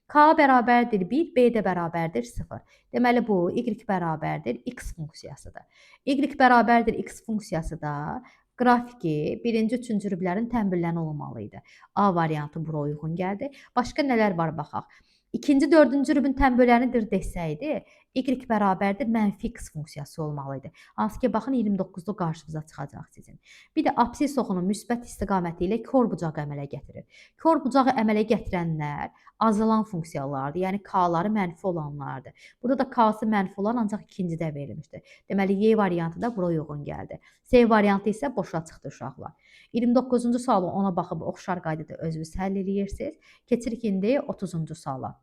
K bərabərdir 1, B də bərabərdir 0. Deməli, bu Y bərabərdir X funksiyasıdır. Y bərabərdir X funksiyası da qrafiki birinci, üçüncü rüblərin təmbirləni olmalı idi. A variantı bura uyğun gəldi. Başqa nələr var baxaq. İkinci, dördüncü rübün təmbirlənidir desəydi, Y bərabərdir -X funksiyası olmalı idi. Hansı ki, baxın, 29-da qarşınıza çıxacaq sizin. Bir də absis oxunun müsbət istiqaməti ilə kor bucağı əmələ gətirir. Kor bucağı əmələ gətirənlər azalan funksiyalardır, yəni K-ları mənfi olanlardır. Burada da K-sı mənfi olan ancaq ikincidə verilmişdir. Deməli, Y variantı da bura uyğun gəldi. C variantı isə boşa çıxdı uşaqlar. 29-cu sualı ona baxıb oxşar qaydada özünüz həll edirsiniz. Keçirik indi 30-cu suala.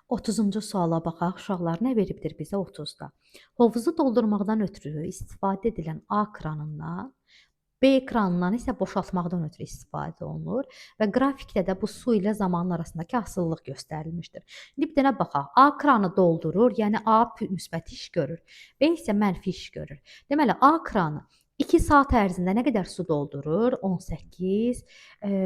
30-cu suala baxaq. Uşaqlar, nə veribdir bizə 30-da? Hovuzu doldurmaqdan ötürü istifadə edilən A kranından B ekranından isə boşaltmaqdan ötürü istifadə olunur və qrafikdə də bu su ilə zamanın arasındakı asılılıq göstərilmişdir. İndi bir dənə baxaq. A kranı doldurur, yəni A müsbət iş görür. B isə mənfi iş görür. Deməli A kranı 2 saat ərzində nə qədər su doldurur? 18,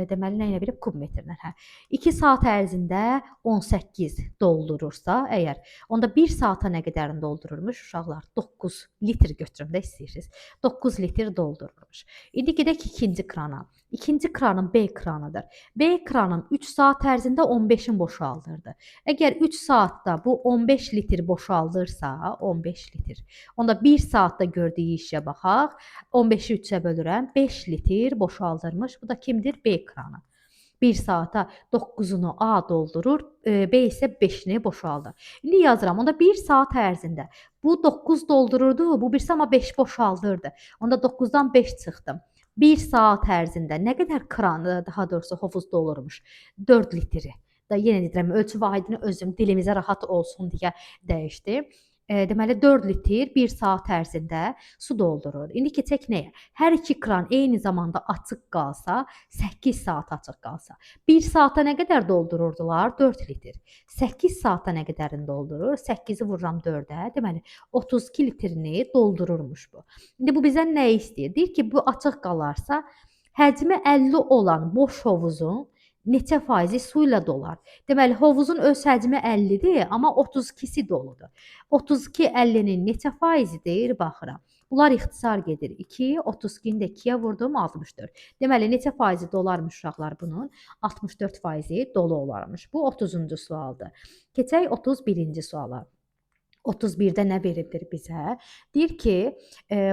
deməli nə ilə verib? Kub metrlə. Hə. 2 saat ərzində 18 doldurursa, əgər onda 1 saata nə qədərini doldururmuş uşaqlar? 9 litr götürün də istəyirsiniz. 9 litr doldururmuş. İndi gedək ikinci krana. İkinci kranın B kranıdır. B kranın 3 saat ərzində 15-in boşaldırdı. Əgər 3 saatda bu 15 litr boşaldırsa, 15 litr. Onda 1 saatda gördüyü işə baxaq. 15-i 3-ə bölürəm. 5 litr boşaldırmış. Bu da kimdir? B kranı. 1 saata 9'unu A doldurur, B isə 5'ini boşaldır. İndi yazıram. Onda 1 saat ərzində bu 9 doldururdu, bu birisi amma 5 boşaldırdı. Onda 9'dan 5 çıxdım. 1 saat ərzində nə qədər kran, daha doğrusu hovuz dolurmuş? 4 litri. Da yenə deyirəm, ölçü vahidini özüm dilimizə rahat olsun deyə dəyişdim. Deməli 4 litr 1 saat ərzində su doldurur. İndi keçək nəyə? Hər iki kran eyni zamanda açıq qalsa, 8 saat açıq qalsa. 1 saata nə qədər doldururdular? 4 litr. 8 saata nə qədərini doldurur? 8-i vururam 4-ə. Deməli 32 litrini doldururmuş bu. İndi bu bizdən nə istəyir? Deyir ki, bu açıq qalarsa, həcmi 50 olan boş hovuzun neçə faizi su ilə dolar? Deməli, hovuzun öz həcmi 50-dir, amma 32-si doludur. 32 50-nin neçə faizidir? Baxıram. Bunlar ixtisar gedir. 2, 32-ni də 2-yə vurdum, 64. Deməli, neçə faizi dolarmış uşaqlar bunun? 64 faizi dolu olarmış. Bu 30-cu sualdır. Keçək 31-ci suala. 31-də nə veribdir bizə? Deyir ki,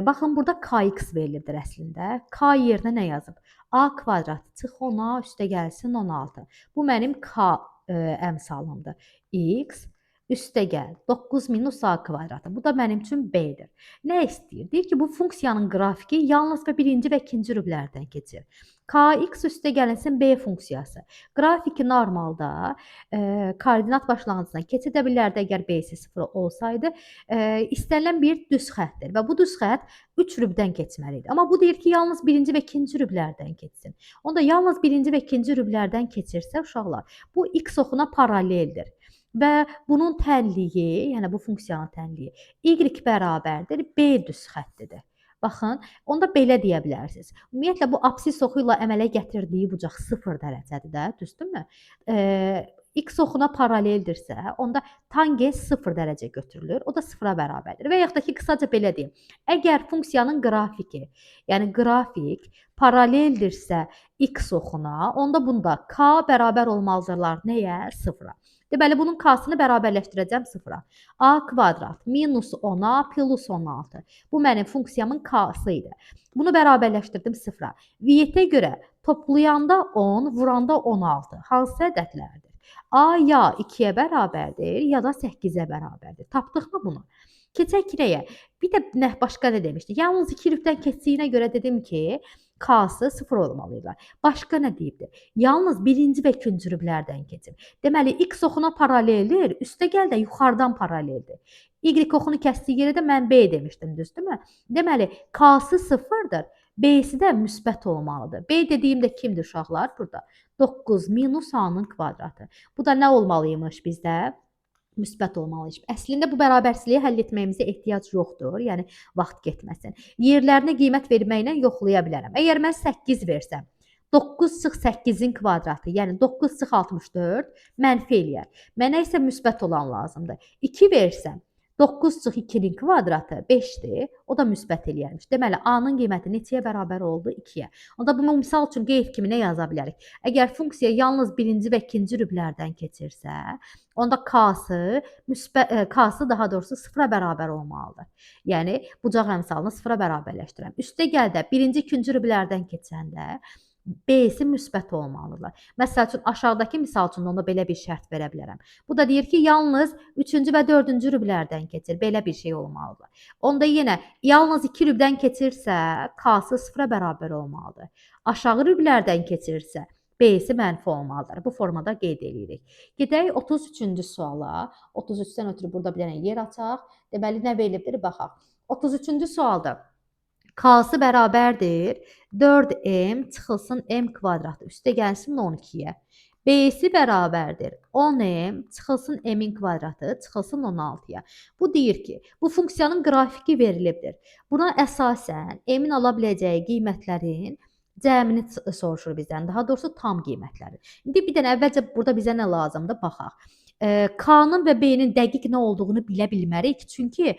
baxın burada kx verilibdir əslində. K yerinə nə yazıb? A kvadrat çıx 10-a üstə gəlsin 16. Bu mənim k əmsalımdır. X üstə gəl 9 minus a kvadratı. Bu da mənim üçün b-dir. Nə istəyir? Deyir ki, bu funksiyanın qrafiki yalnız və birinci və ikinci rüblərdən keçir. Kx üstə gəlinsin b funksiyası. Qrafiki normalda koordinat başlanğıcına keçidə bilərdi əgər b-si 0 olsaydı. İstənilən bir düz xəttdir və bu düz xətt 3 rübdən keçməli idi. Amma bu deyir ki, yalnız birinci və ikinci rüblərdən keçsin. Onda yalnız birinci və ikinci rüblərdən keçirsə uşaqlar, bu x oxuna paraleldir. Və bunun tənliyi, yəni bu funksiyanın tənliyi y bərabərdir b düz xəttidir. Baxın, onda belə deyə bilərsiniz. Ümumiyyətlə bu absis oxu ilə əmələ gətirdiyi bucaq 0 dərəcədir də, düzdürmü? X oxuna paraleldirsə, onda tangens 0 dərəcə götürülür. O da 0-a bərabərdir. Və yaxud da ki, qısaca belə deyim. Əgər funksiyanın qrafiki, yəni qrafik paraleldirsə x oxuna, onda bunda k bərabər olmalıdırlar nəyə? 0-a. Deməli, bunun k-sını bərabərləşdirəcəm 0-a. A kvadrat minus 10-a plus 16. Bu mənim funksiyamın k-sı idi. Bunu bərabərləşdirdim 0-a. Viyyətə görə toplayanda 10, vuranda 16. Hansı ədədlərdir? A ya 2-yə bərabərdir, ya da 8-ə bərabərdir. Tapdıqmı bunu? Keçək nəyə? Bir də başqa nə demişdik? Yalnız 2 rübdən keçdiyinə görə dedim ki, k-sı 0 olmalıdırlar. Başqa nə deyibdir? Yalnız birinci və ikinci rüblərdən keçir. Deməli, x oxuna paraleldir, üstə gəl də yuxarıdan paraleldir. Y oxunu kəsdiyi yerə də mən b demişdim, düzdürmü? Deməli, k-sı 0-dır, b-si də müsbət olmalıdır. B dediyim də kimdir uşaqlar burada? 9 minus a-nın kvadratı. Bu da nə olmalıymış bizdə? Müsbət olmalıyıq. Əslində bu bərabərsizliyi həll etməyimizə ehtiyac yoxdur. Yəni vaxt getməsin. Yerlərinə qiymət verməklə yoxlaya bilərəm. Əgər mən 8 versəm, 9 çıx 8-in kvadratı, yəni 9 çıx 64 mənfi eləyər. Mənə isə müsbət olan lazımdır. 2 versəm, 9 çıx 2-nin kvadratı 5-dir. O da müsbət eləyərmiş. Deməli, a-nın qiyməti neçəyə bərabər oldu? 2-yə. Onda bu misal üçün qeyd kimi nə yaza bilərik? Əgər funksiya yalnız birinci və ikinci rüblərdən keçirsə, onda k-sı daha doğrusu 0-a bərabər olmalıdır. Yəni, bucaq əmsalını 0-a bərabərləşdirəm. Üstə gəl də birinci, ikinci rüblərdən keçəndə b-si müsbət olmalıdırlar. Məsəl üçün, aşağıdakı misal üçün onda belə bir şərt verə bilərəm. Bu da deyir ki, yalnız 3-cü və 4-cü rüblərdən keçir. Belə bir şey olmalıdır. Onda yenə, yalnız 2 rübdən keçirsə, k-sı 0-a bərabər olmalıdır. Aşağı rüblərdən keçirsə, b-si mənfi olmalıdır. Bu formada qeyd edirik. Gedək 33-cü suala. 33-dən ötürü burada bir dənə yer açaq. Deməli, nə verilibdir? Baxaq. 33-cü sualda K'sı bərabərdir 4m çıxılsın m kvadratı üstə gəlsin 12-yə. B'si bərabərdir 10m çıxılsın m'in kvadratı çıxılsın 16-ya. Bu deyir ki, bu funksiyanın qrafiki verilibdir. Buna əsasən m'in ala biləcəyi qiymətlərin cəmini soruşur bizdən. Daha doğrusu tam qiymətləri. İndi bir dənə əvvəlcə burada bizə nə lazımdır? Baxaq. K'nın və B'nin dəqiq nə olduğunu bilə bilmərik. Çünki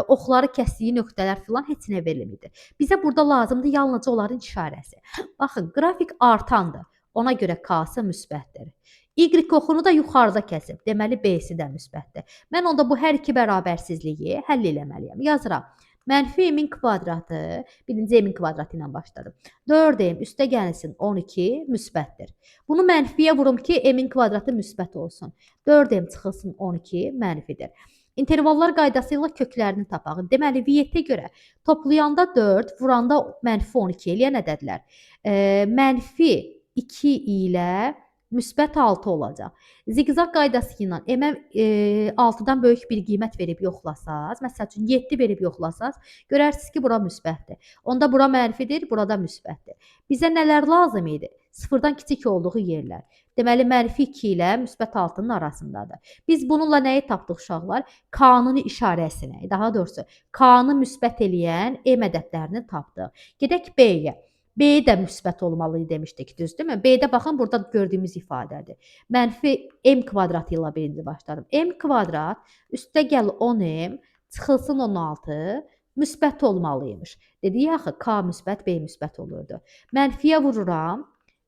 oxları kəsdiyi nöqtələr filan heç nə verilmir. Bizə burada lazımdır yalnızca onların işarəsi. Baxın, qrafik artandır. Ona görə K'sı müsbətdir. Y oxunu da yuxarıda kəsib. Deməli B'si də müsbətdir. Mən onda bu hər iki bərabərsizliyi həll eləməliyəm. Yazıram. Mənfi m'in kvadratı, birinci m'in kvadratı ilə başladım. 4m üstə gəlsin 12 müsbətdir. Bunu mənfiyə vurum ki, m'in kvadratı müsbət olsun. 4m çıxılsın 12 mənfidir. İntervallar qaydası ilə köklərini tapaq. Deməli, viyyətə görə toplayanda 4, vuranda mənfi 12 eləyən ədədlər. Mənfi 2 ilə müsbət 6 olacaq. Ziqzaq qaydası ilə M-ə 6-dan böyük bir qiymət verib yoxlasaz, məsəl üçün 7 verib yoxlasaz, görərsiniz ki, bura müsbətdir. Onda bura mənfidir, burada müsbətdir. Bizə nələr lazım idi? Sıfırdan kiçik olduğu yerlər. Deməli, mənfi 2 ilə müsbət 6-nın arasındadır. Biz bununla nəyi tapdıq uşaqlar? K-nın işarəsini, daha doğrusu K-nı müsbət eləyən M ədədlərini tapdıq. Gedək B-yə. B də müsbət olmalı demişdik, düzdürmü? B-də baxın, burada gördüyümüz ifadədir. Mənfi m kvadratı ilə birinci başladım. M kvadrat üstə gəl 10m çıxılsın 16 müsbət olmalıymış. Dedik axı K müsbət, B müsbət olurdu. Mənfiyə vururam.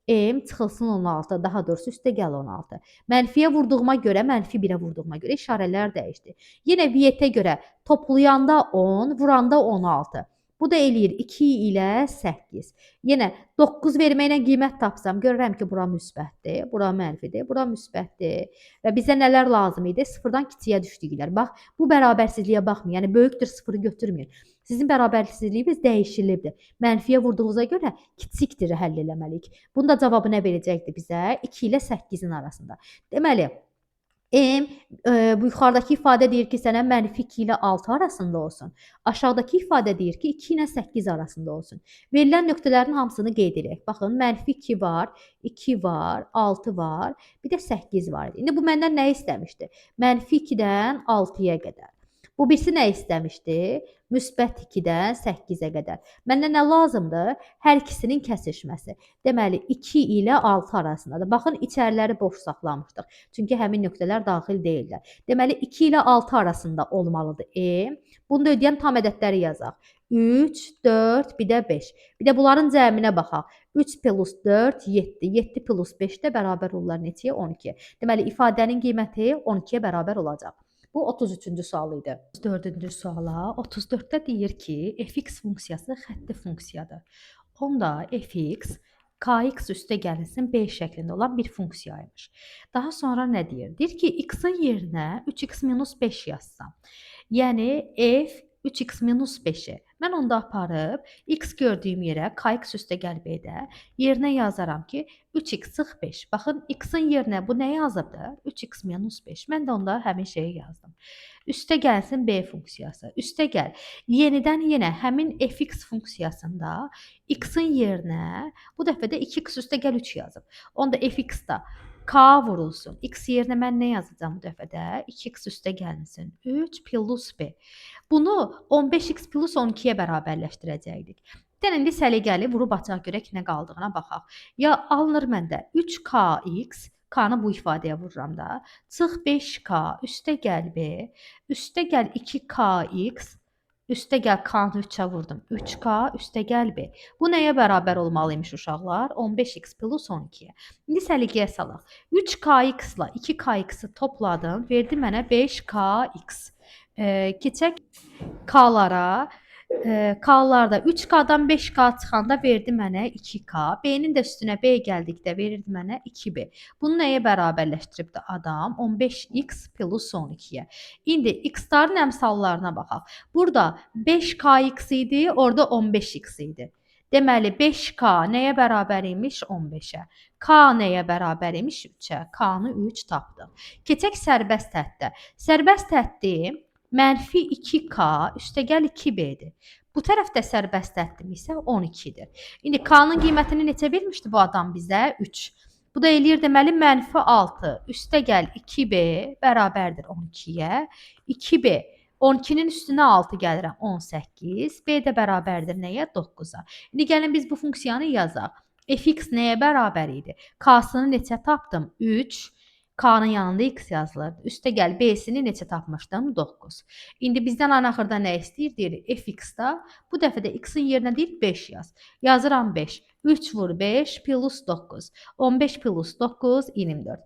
M çıxılsın 16, daha doğrusu üstə gəl 16. Mənfiyə vurduğuma görə, mənfi 1-ə vurduğuma görə işarələr dəyişdi. Yenə viyyətə görə toplayanda 10, vuranda 16. Bu da eləyir 2 ilə 8. Yenə 9 verməklə qiymət tapsam, görürəm ki, bura müsbətdir, bura mənfidir, bura müsbətdir. Və bizə nələr lazım idi? Sıfırdan kiçiyə düşdüklər. Bax, bu bərabərsizliyə baxmayın. Yəni, böyükdür sıfırı götürməyin. Sizin bərabərsizliyiniz dəyişilibdir. Mənfiyə vurduğunuza görə kiçikdir həll eləməliyik. Bunun da cavabı nə verəcəkdir bizə? 2 ilə 8-in arasında. Deməli, bu yuxarıdakı ifadə deyir ki, sənə mənfi 2 ilə 6 arasında olsun. Aşağıdakı ifadə deyir ki, 2 ilə 8 arasında olsun. Verilən nöqtələrin hamısını qeyd edək. Baxın, mənfi 2 var, 2 var, 6 var, bir də 8 var. İndi bu məndən nə istəmişdi? Mənfi 2-dən 6-ya qədər. Bu birisi nə istəmişdi? Müsbət 2-dən 8-ə qədər. Məndən nə lazımdır? Hər ikisinin kəsişməsi. Deməli, 2 ilə 6 arasındadır. Baxın, içəriləri boş saxlamışdıq. Çünki həmin nöqtələr daxil deyillər. Deməli, 2 ilə 6 arasında olmalıdır M. Bunu da ödəyən tam ədədləri yazaq. 3, 4, bir də 5. Bir də bunların cəminə baxaq. 3 plus 4, 7. 7 plus 5 də bərabər olurlar neçəyə? 12-yə. Deməli, ifadənin qiyməti 12-yə bərabər olacaq. Bu 33-cü sual idi. 34-cü suala 34-də deyir ki, fx funksiyası xətti funksiyadır. Onda fx kx üstə gəlsin b şəklində olan bir funksiyaymış. Daha sonra nə deyir? Deyir ki, x-in yerinə 3x minus 5 yazsam. Yəni f 3x minus 5-i. Mən onda aparıb x gördüyüm yerə kx üstə gəl b-də yerinə yazaram ki 3x sıx 5. Baxın, x-in yerinə bu nə yazıbdır? 3x minus 5. Mən də onda həmin şeyi yazdım. Üstə gəlsin b funksiyası. Üstə gəl. Yenə həmin fx funksiyasında x-in yerinə bu dəfə də 2x üstə gəl 3 yazıb. Onda fx-da k vurulsun. X yerinə mən nə yazacağım bu dəfə də? 2x üstə gəlsin 3 plus b. Bunu 15x plus 12-yə bərabərləşdirəcəkdik. İndi səliqəli vurub açaq görək nə qaldığına baxaq. Ya alınır məndə 3kx, k-nı bu ifadəyə vururam da. Çıx 5k, üstə gəl b, üstə gəl 2kx, üstə gəl k-nı 3-ə vurdum. 3k, üstə gəl b. Bu nəyə bərabər olmalıymış uşaqlar? 15x plus 12-yə. İndi səliqəyə salaq. 3kx ilə 2kx-ı topladım, verdi mənə 5kx. Keçək k-lara. K-larda 3K-dan 5K çıxanda verdi mənə 2K. B-nin də üstünə B gəldikdə verirdi mənə 2B. Bunu nəyə bərabərləşdiribdi adam? 15x plus 12-yə. İndi x-ların əmsallarına baxaq. Burada 5KX idi, orada 15x idi. Deməli, 5K nəyə bərabər imiş? 15-ə. K nəyə bərabər imiş? 3-ə. K-nı 3 tapdıq. Keçək sərbəst həddə. Sərbəst həddi mənfi 2K üstə gəl 2B'dir. Bu tərəfdə sərbəst həddim isə 12-dir. İndi K-nın qiymətini neçə vermişdi bu adam bizə? 3. Bu da eləyir deməli -6 üstəgəl 2b bərabərdir 12-yə. 2b 12-nin üstünə 6 gəlirəm 18. B də bərabərdir nəyə? 9-a. İndi gəlin biz bu funksiyanı yazaq. Fx nəyə bərabər idi? K-sını neçə tapdım? 3. K-nın yanında x yazılırdı. Üstəgəl B-sini neçə tapmışdım? 9. İndi bizdən anaxırda nə istəyir? Deyir fx-da bu dəfə də x-in yerinə deyir 5 yaz. Yazıram 5. 3 vur 5 plus 9. 15 plus 9 24.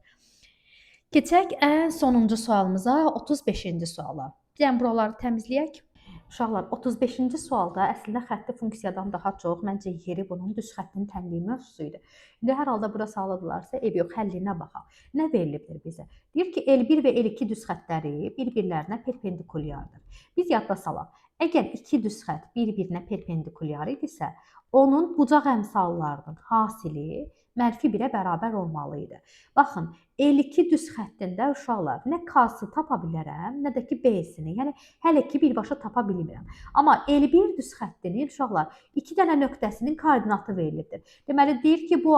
Keçək ən sonuncu sualımıza, 35-ci suala. Yəni buraları təmizləyək. Uşaqlar, 35-ci sualda əslində xətti funksiyadan daha çox məncə yeri bunun düz xəttin tənliyi mövzusu idi. İndi hər halda bura salıdırlarsa, ev yox, həllinə baxaq. Nə verilibdir bizə? Deyir ki, L1 və L2 düz xəttləri bir-birlərinə perpendikulyardır. Biz yadda salaq. Əgər iki düz xətt bir-birinə perpendikulyar idisə, onun bucaq əmsallarının hasili -1-ə bərabər olmalı idi. Baxın, L2 düz xəttində uşaqlar nə K-sı tapa bilərəm, nə də ki B-sini. Yəni hələ ki birbaşa tapa bilmirəm. Amma L1 düz xəttinin uşaqlar 2 dənə nöqtəsinin koordinatı verilibdir. Deməli deyir ki, bu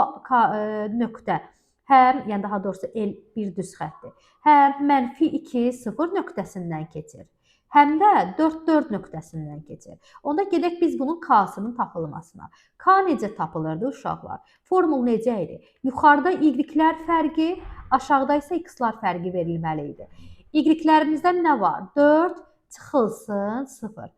nöqtə həm, yəni daha doğrusu L1 düz xətti, həm -2 0 nöqtəsindən keçir, həm də 4 4 nöqtəsindən keçir. Onda gedək biz bunun K-sının tapılmasına. K necə tapılırdı uşaqlar? Formul necə idi? Yuxarıda y-lər fərqi, aşağıda isə x-lar fərqi verilməli idi. Y-lərimizdən nə var? 4 çıxılsın 0.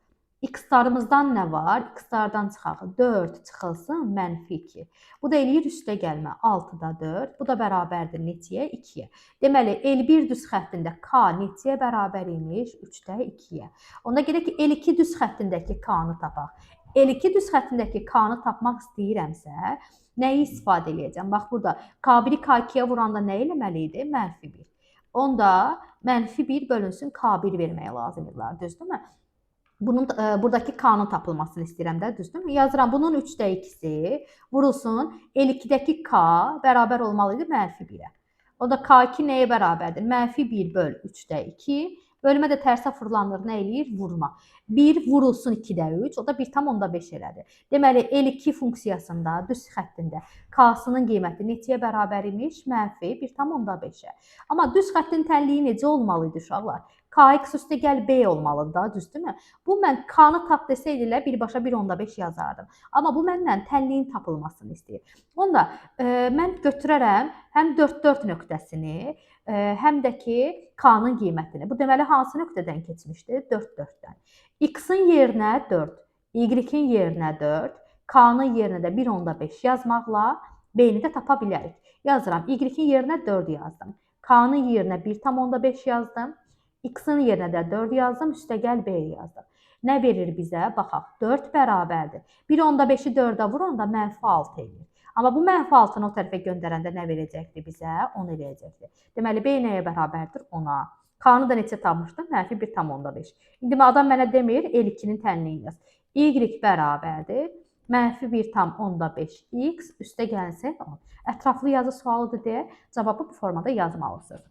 X-larımızdan nə var? X-lardan çıxaq 4 çıxılsın -2. Bu da eləyir üstə gəlmə 6-da 4. Bu da bərabərdir neçəyə? 2-yə. Deməli, L1 düz xəttində K neçəyə bərabər imiş? 3-də 2-yə. Onda gedək ki, L2 düz xəttindəki K-nı tapaq. L2 düz xəttindəki K-nı tapmaq istəyirəmsə, nəyi istifadə edəcəm? Bax, burada K1-i K2-yə vuranda nə eləməli idi? -1. Onda -1 bölünsün K1 verməyə lazımdırlar, düzdürmü? Bunun buradakı K-nın tapılmasını istəyirəm də, düzdürmü? Yazıram, bunun 3-də 2-si vurulsun L2-dəki K bərabər olmalı idi -1-ə. O da K2 nəyə bərabərdir? -1 böl 3-də 2. Bölmə də tərsə fırlanır, nə eləyir? Vurma. 1 vurulsun 2-də 3, o da 1,5 elədir. Deməli, L2 funksiyasında, düz xəttində K-sının qiyməti neçəyə bərabər imiş? -1,5-ə. Amma düz xəttin tənliyi necə olmalı idi uşaqlar? Kx üstə gəl B olmalıdır da, düzdürmü? Bu mən K-nı tap desəydilər, birbaşa 1,5 yazardım. Amma bu məndən tənliyin tapılmasını istəyir. Onda mən götürərəm həm 4-4 nöqtəsini, həm də ki K-nın qiymətini. Bu deməli hansı nöqtədən keçmişdir? 4-4-dən. X-in yerinə 4, Y-in yerinə 4, K-nın yerinə də 1,5 yazmaqla B-ni də tapa bilərik. Yazıram, Y-in yerinə 4 yazdım. K-nın yerinə 1,5 yazdım. X-in yerinə də 4 yazdım, üstəgəl B yazdım. Nə verir bizə? Baxaq, 4 bərabərdir. 1,5-i 4-ə vuranda -6 edir. Amma bu -6-nı o tərəfə göndərəndə nə verəcəkdir bizə? 10 eləyəcəkdir. Deməli, B nəyə bərabərdir? 10-a. K-nı da neçə tapmışdım? -1,5. İndi adam mənə demir, L2-nin tənliyini yaz. Y bərabərdir. -1,5 x üstə gəlsin 10. Ətraflı yazı sualıdır deyə cavabı bu formada yazmalısınız.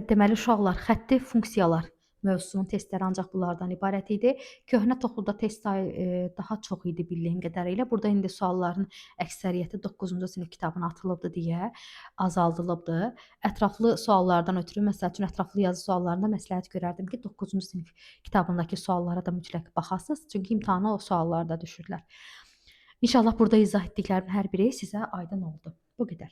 Deməli uşaqlar, xətti funksiyalar mövzusunun testləri ancaq bunlardan ibarət idi. Köhnə toxluda test sayı daha çox idi bildiyim qədərilə. Burada indi sualların əksəriyyəti 9-cu sinif kitabına atılıbdı deyə azaldılıbdı. Ətraflı suallardan ötürü, məsəl üçün ətraflı yazı suallarında məsləhət görərdim ki, 9-cu sinif kitabındakı suallara da mütləq baxasınız. Çünki imtahana o suallar da düşürlər. İnşallah burada izah etdiklərimin hər biri sizə aydın oldu. Bu qədər.